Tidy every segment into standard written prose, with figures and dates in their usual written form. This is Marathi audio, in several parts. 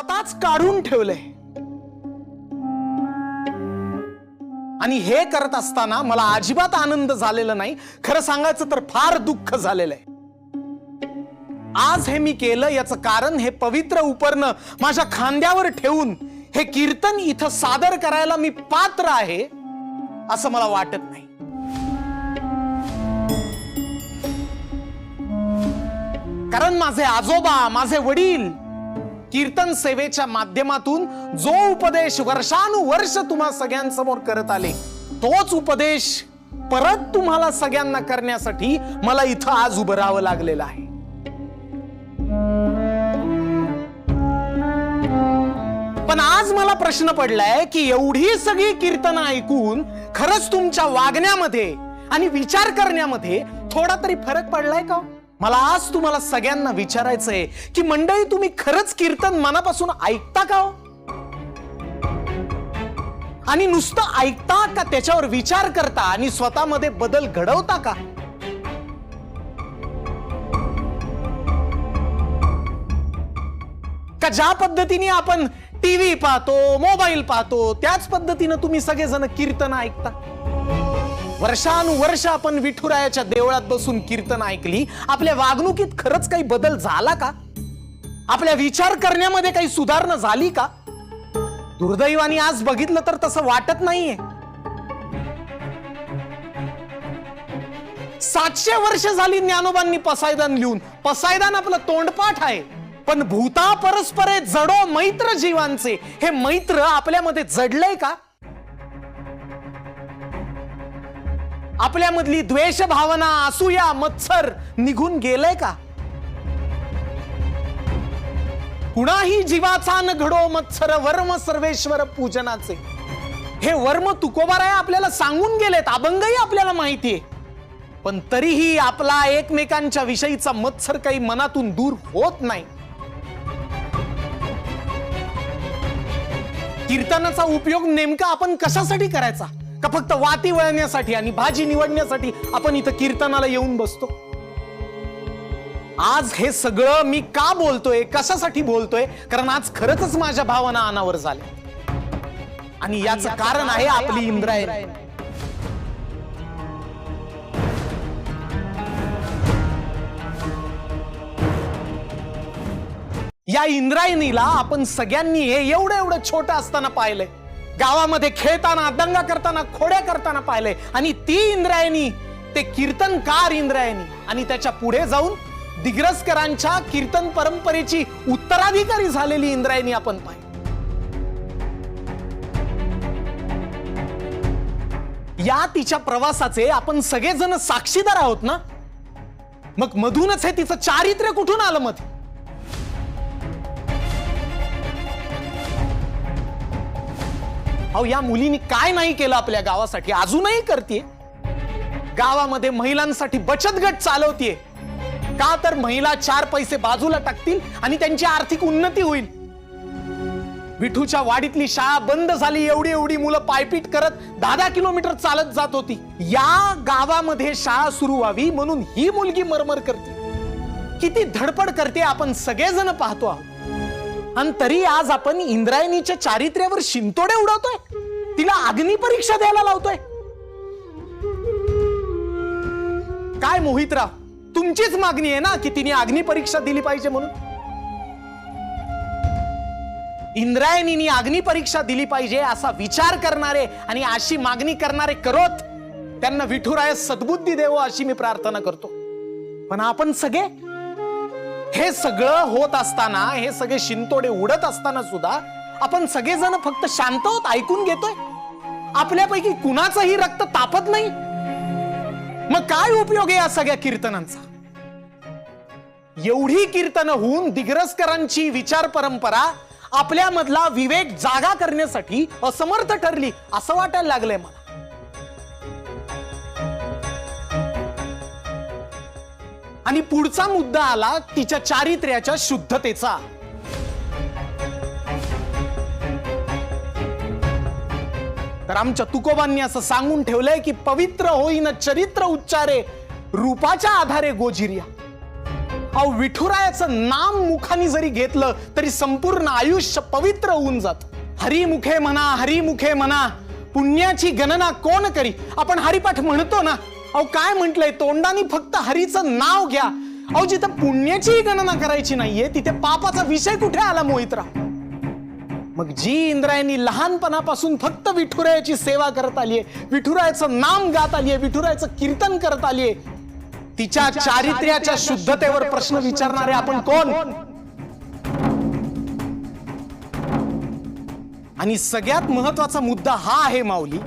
स्वतःच काढून ठेवलंय. आणि हे करत असताना मला अजिबात आनंद झालेला नाही. खरं सांगायचं तर फार दुःख झालेलं आहे. आज हे मी केलं याचं कारण हे पवित्र उपरणं माझ्या खांद्यावर ठेवून हे कीर्तन इथं सादर करायला मी पात्र आहे असं मला वाटत नाही. कारण माझे आजोबा, माझे वडील कीर्तन सेवेच्या माध्यमातून जो उपदेश वर्षानुवर्ष तुम्हा सगळ्यांसमोर करत आले, तोच उपदेश परत तुम्हाला सगळ्यांना करण्यासाठी मला इथं आज उभं राहावं लागलेलं आहे. पण आज मला प्रश्न पडलाय की एवढी सगळी कीर्तनं ऐकून खरंच तुमच्या वागण्यामध्ये आणि विचार करण्यामध्ये थोडा तरी फरक पडलाय का? मला आज तुम्हाला सगळ्यांना विचारायचंय की मंडळी, तुम्ही खरंच कीर्तन मनापासून ऐकता का? आणि नुसतं ऐकता का त्याच्यावर विचार करता आणि स्वतःमध्ये बदल घडवता का? का ज्या पद्धतीने आपण टीव्ही पाहतो, मोबाईल पाहतो, त्याच पद्धतीने तुम्ही सगळेजण कीर्तन ऐकता? वर्षानुवर्ष आपण विठुरायाच्या देवळात बसून कीर्तन ऐकली, आपल्या वागणुकीत खरंच काही बदल झाला का? आपल्या विचार करण्यामध्ये काही सुधारणा झाली का? दुर्दैवाने आज बघितलं तर तसं वाटत नाहीये. 700 वर्ष झाली ज्ञानोबांनी पसायदान लिहून. पसायदान आपलं तोंडपाठ आहे, पण भूता परस्परे जडो मैत्र जीवांचे, हे मैत्र आपल्यामध्ये जडलंय का? आपल्यामधली द्वेष भावना, असूया, मत्सर निघून गेलंय का? कुणाही जीवाचा न घडो मत्सर, वर्म सर्वेश्वर पूजनाचे, हे वर्म तुकोबाराय आपल्याला सांगून गेलेत, अभंगही आपल्याला माहितीये. पण तरीही आपला एकमेकांच्या विषयीचा मत्सर काही मनातून दूर होत नाही. कीर्तनाचा उपयोग नेमका आपण कशासाठी करायचा? का फक्त वाती वळण्यासाठी आणि भाजी निवडण्यासाठी आपण इथं कीर्तनाला येऊन बसतो? आज हे सगळं मी का बोलतोय, कशासाठी बोलतोय? कारण आज खरंच माझ्या भावना अनावर झाल्या आणि याचं कारण आहे आपली इंद्रायणी. या इंद्रायणीला आपण सगळ्यांनी हे एवढं एवढं छोटं असताना पाहिलंय. गावामध्ये खेळताना, दंगा करताना, खोड्या करताना पाहिलंय. आणि ती इंद्रायणी, ते कीर्तनकार इंद्रायणी, आणि त्याच्या पुढे जाऊन दिग्रसकरांच्या कीर्तन परंपरेची उत्तराधिकारी झालेली इंद्रायणी आपण पाहिली. या तिच्या प्रवासाचे आपण सगळेजण साक्षीदार आहोत ना. मग मधूनच हे तिचं चारित्र्य कुठून आलं? मध्ये या मुलीने काय नाही केलं आपल्या गावासाठी, अजूनही करते. गावामध्ये महिलांसाठी बचत गट चालवतीये. का तर महिला 4 पैसे बाजूला टाकतील आणि त्यांची आर्थिक उन्नती होईल. विठूच्या वाडीतली शाळा बंद झाली, एवढी एवढी मुलं पायपीट करत 10-10 किलोमीटर चालत जात होती. या गावामध्ये शाळा सुरू व्हावी म्हणून ही मुलगी मरमर करते, किती धडपड करते आपण सगळेजण पाहतो आहोत. आणि तरी आज आपण इंद्रायणीच्या चारित्र्यावर शिंतोडे उडवतोय, तिला अग्नी परीक्षा द्यायला लावतोय. काय मोहितराव, तुमचीच मागणी आहे ना की तिने अग्नी परीक्षा दिली पाहिजे म्हणून? इंद्रायणीने अग्नी परीक्षा दिली पाहिजे असा विचार करणारे आणि अशी मागणी करणारे करोत, त्यांना विठुराय सद्बुद्धी देवो अशी मी प्रार्थना करतो. पण आपण सगळे हे सगळं होत असताना, हे सगळे शिंतोडे उडत असताना सुद्धा आपण सगळेजण फक्त शांत होत ऐकून घेतोय. आपल्यापैकी कुणाचंही रक्त तापत नाही. मग काय उपयोग आहे या सगळ्या कीर्तनांचा? एवढी कीर्तन होऊन दिग्रसकरांची विचार परंपरा आपल्यामधला विवेक जागा करण्यासाठी असमर्थ ठरली असं वाटायला लागलंय मला. आणि पुढचा मुद्दा आला तिच्या चारित्र्याच्या शुद्धतेचा. तर आमच्या तुकोबांनी असं सांगून ठेवलंय की पवित्र होईन चरित्र उच्चारे, रूपाच्या आधारे गोजिर्या. अहो विठुरायाचं नाम मुखानी जरी घेतलं तरी संपूर्ण आयुष्य पवित्र होऊन जात. हरिमुखे म्हणा पुण्याची गणना कोण करी. आपण हरिपाठ म्हणतो ना, अहो काय म्हटलंय, तोंडानी फक्त हरीचं नाव घ्या. अहो जिथं पुण्याची गणना करायची नाहीये तिथे पापाचा विषय कुठे आला मोहितराव. मग जी इंद्रायणी लहानपणापासून फक्त विठुरायाची सेवा करत आलीये, विठुरायाचं नाम गात आलीये, विठुरायाचं कीर्तन करत आलीये, तिच्या चारित्र्याच्या शुद्धतेवर प्रश्न विचारणारे आपण कोण. आणि सगळ्यात महत्वाचा मुद्दा हा आहे माऊली,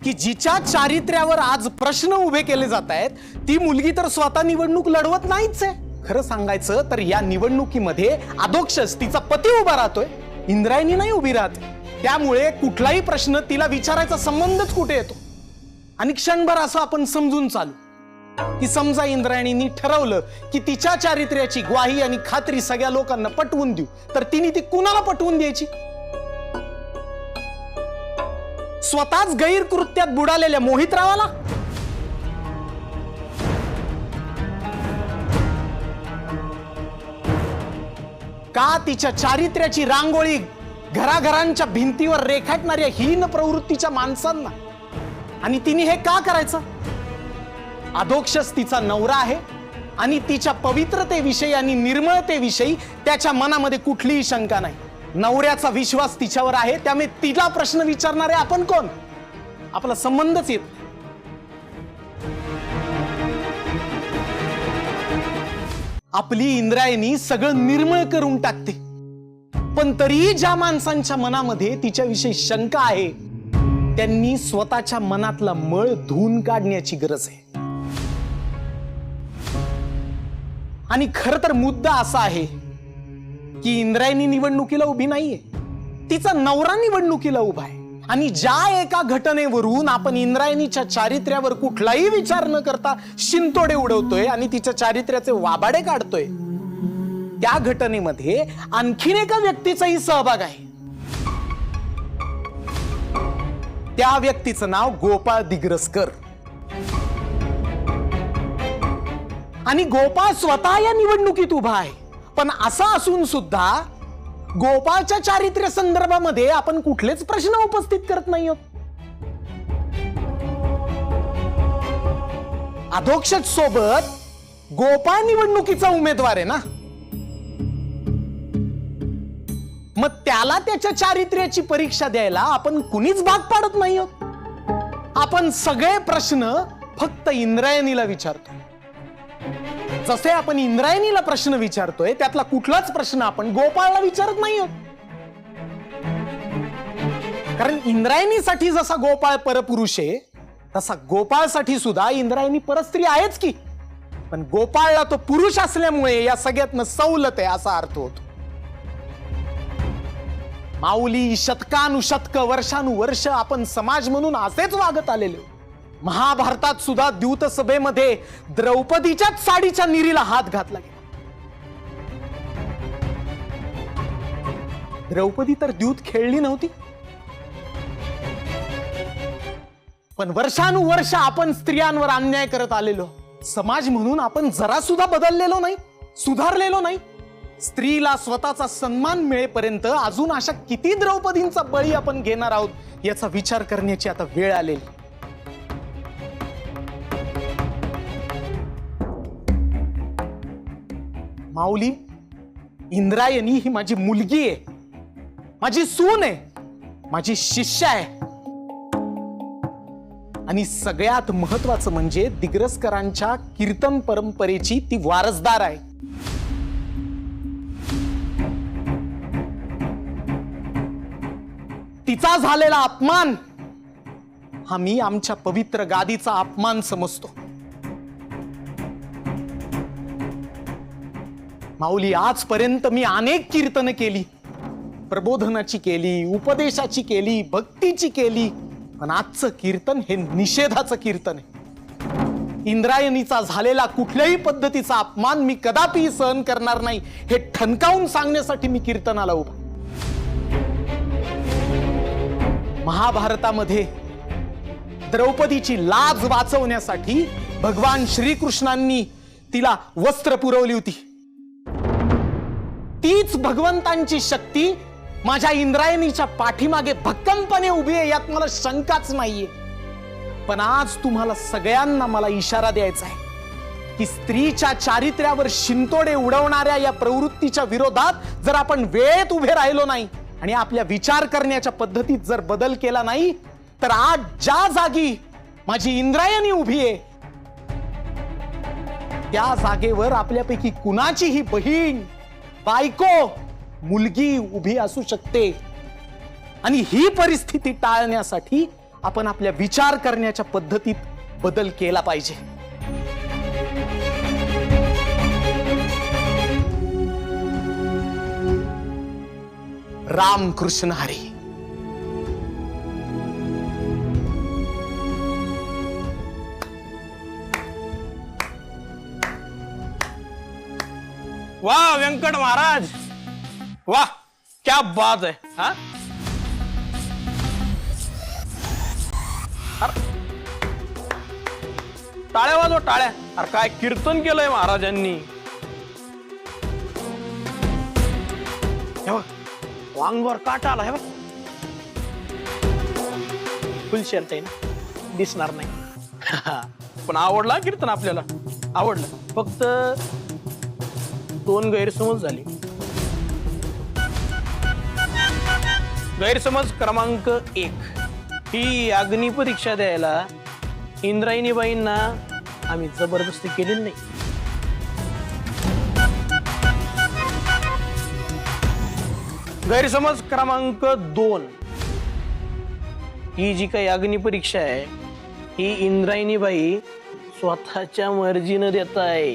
की जिच्या चारित्र्यावर आज प्रश्न उभे केले जात आहेत ती मुलगी तर स्वतः निवडणूक लढवत नाहीच आहे. खरं सांगायचं तर या निवडणुकीमध्ये अधोक्षच तिचा पती उभा राहतोय, इंद्रायणी नाही उभी राहत. त्यामुळे कुठलाही प्रश्न तिला विचारायचा संबंधच कुठे येतो. आणि क्षणभर असं आपण समजून चालू की समजा इंद्रायणींनी ठरवलं की तिच्या चारित्र्याची ग्वाही आणि खात्री सगळ्या लोकांना पटवून देऊ, तर तिने ती कुणाला पटवून द्यायची. स्वतःच गैरकृत्यात बुडालेल्या मोहितरावाला. का तिच्या चारित्र्याची रांगोळी घराघरांच्या भिंतीवर रेखाटणाऱ्या हीन प्रवृत्तीच्या माणसांना. आणि तिने हे का करायचं. अधोक्षच तिचा नवरा आहे आणि तिच्या पवित्रतेविषयी आणि निर्मळतेविषयी त्याच्या मनामध्ये कुठलीही शंका नाही. नवऱ्याचा विश्वास तिच्यावर आहे, त्यामुळे तिला प्रश्न विचारणारे आपण कोण. आपला संबंधच येत. आपली इंद्रायणी सगळं निर्मळ करून टाकते, पण तरीही ज्या माणसांच्या मनामध्ये तिच्याविषयी शंका आहे त्यांनी स्वतःच्या मनातला मळ धुवून काढण्याची गरज आहे. आणि खर तर मुद्दा असा आहे की इंद्रायणी निवडणुकीला उभी नाहीये, तिचा नवरा निवडणुकीला उभा आहे. आणि ज्या एका घटनेवरून आपण इंद्रायणीच्या चारित्र्यावर कुठलाही विचार न करता शिंतोडे उडवतोय आणि तिच्या चारित्र्याचे वाबाडे काढतोय, त्या घटनेमध्ये आणखीन एका व्यक्तीचाही सहभाग आहे. त्या व्यक्तीचं नाव गोपाळ दिग्रसकर. आणि गोपाळ स्वतः या निवडणुकीत उभा आहे. पण असं असून सुद्धा गोपाळच्या चारित्र्य संदर्भामध्ये आपण कुठलेच प्रश्न उपस्थित करत नाही आहोत. अधोक्षज सोबत गोपाळ निवडणुकीचा उमेदवार आहे ना, मग त्याला त्याच्या चारित्र्याची परीक्षा द्यायला आपण कुणीच भाग पाडत नाही आहोत. आपण सगळे प्रश्न फक्त इंद्रायणीला विचारतो. जसे आपण इंद्रायणीला प्रश्न विचारतोय त्यातला कुठलाच प्रश्न आपण गोपाळला विचारत नाही आहोत. कारण इंद्रायणीसाठी जसा गोपाळ परपुरुष आहे तसा गोपाळसाठी सुद्धा इंद्रायणी परस्त्री आहेच की. पण गोपाळला तो पुरुष असल्यामुळे या सगळ्यातनं सवलत आहे असा अर्थ होतो. माऊली, शतकानुशतक वर्षानुवर्ष आपण समाज म्हणून असेच वागत आलेले. महाभारतात सुद्धा द्यूत सभेमध्ये द्रौपदीच्याच साडीच्या निरीला हात घातला गेला. द्रौपदी तर द्यूत खेळली नव्हती, पण वर्षानुवर्ष आपण स्त्रियांवर अन्याय करत आलेलो. समाज म्हणून आपण जरा सुद्धा बदललेलो नाही, सुधारलेलो नाही. स्त्रीला स्वतःचा सन्मान मिळेपर्यंत अजून अशा किती द्रौपदींचा बळी आपण घेणार आहोत याचा विचार करण्याची आता वेळ आलेली. माऊली, इंद्रायणी ही माझी मुलगी आहे, माझी सून आहे, माझी शिष्य आहे. आणि सगळ्यात महत्वाचं म्हणजे दिग्रसकरांच्या कीर्तन परंपरेची ती वारसदार आहे. तिचा झालेला अपमान हा मी आमच्या पवित्र गादीचा अपमान समजतो. माऊली, आजपर्यंत मी अनेक कीर्तन केली, प्रबोधनाची केली, उपदेशाची केली, भक्तीची केली, पण आजचं कीर्तन हे निषेधाचं कीर्तन आहे. इंद्रायणीचा झालेला कुठल्याही पद्धतीचा अपमान मी कदापि सहन करणार नाही हे ठणकावून सांगण्यासाठी मी कीर्तनाला उभा. महाभारतामध्ये द्रौपदीची लाज वाचवण्यासाठी भगवान श्रीकृष्णांनी तिला वस्त्र पुरवली होती. तीच भगवंतांची शक्ती माझ्या इंद्रायणीच्या पाठीमागे भक्कमपणे उभी आहे, यात मला शंकाच नाहीये. पण आज तुम्हाला सगळ्यांना मला इशारा द्यायचा आहे की स्त्रीच्या चारित्र्यावर शिंतोडे उडवणाऱ्या या प्रवृत्तीच्या विरोधात जर आपण वेळेत उभे राहिलो नाही आणि आपल्या विचार करण्याच्या पद्धतीत जर बदल केला नाही, तर आज ज्या जागी माझी इंद्रायणी उभी आहे त्या जागेवर आपल्यापैकी कुणाचीही बहीण, बायको, मुलगी उभी असू शकते. आणि ही परिस्थिती टाळण्यासाठी आपण आपल्या विचार करण्याच्या पद्धतीत बदल केला पाहिजे. रामकृष्ण हरी. वाह व्यंकट महाराज, वाह क्या बात है. हा टाळ्या वाजवा टाळ्या. अरे काय कीर्तन केलंय महाराजांनी. वांगवर काटा आला. हे बघ फुल शर्ट आहे ना, दिसणार नाही. पण आवडला कीर्तन, आपल्याला आवडलं. फक्त 2 गैरसमज झाले. गैरसमज क्रमांक 1, ही अग्निपरीक्षा द्यायला इंद्रायणीबाईंना आम्ही जबरदस्ती केलेली नाही. गैरसमज क्रमांक 2, ही जी काही अग्निपरीक्षा आहे ही इंद्रायणीबाई स्वतःच्या मर्जीनं देत आहे.